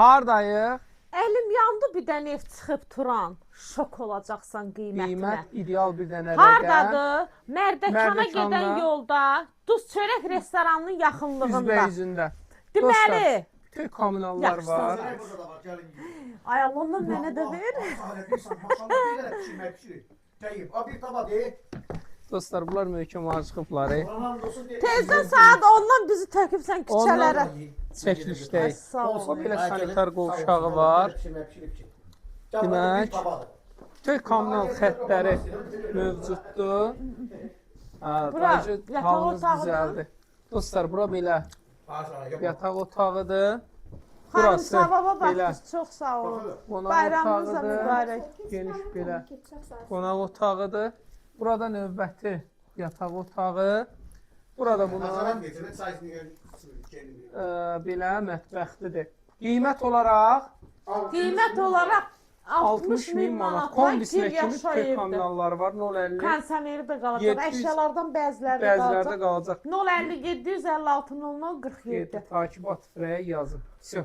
Hardayıq? Əlim yandı bir dənə ev çıxıb turan. Şok olacaqsan qiymətinə. Qiymət ideal bir dənə rəqəm. Hardadır? Mərdəkana Mərdəkanda. gedən yolda, Duz Çörək restoranının yaxınlığında. Üzbəyüzündə. Deməli. Bütün kommunallar Yaxşı, var. Ay Allah'ım mənə də ver. Bir tava de. Dostlar, bunlar möhkəm acıqıbları. Tezdən saat 10-dan bizi tökübsən küçələrə. Çəkilişdəyik. Sağ ol. O belə sanitar qovşağı var. Demək, bütün kommunal xəttləri mövcuddur. Bura, Bacı yataq halınız otağıdır. düzəldi. Dostlar, bura belə yataq otağıdır. Xanım Burası savaba belə baxdınız, çox sağ olun. qonaq Bayramınız da otağıdır. mübarək. Geniş belə qonaq otağıdır. Burada növbəti yataq otağı. Burada bunun belə mətbəxlidir. Qiymət olaraq Qiymət olaraq 60 min manat. Kombisinə kimi yaşa tek evdə. kommunallar var. 050 Kondisioneri də qalacaq. 700 Əşyalardan bəziləri bəzilərdə qalacaq. qalacaq. 050 756 00 47. Takibat frəyə yazın. Всё.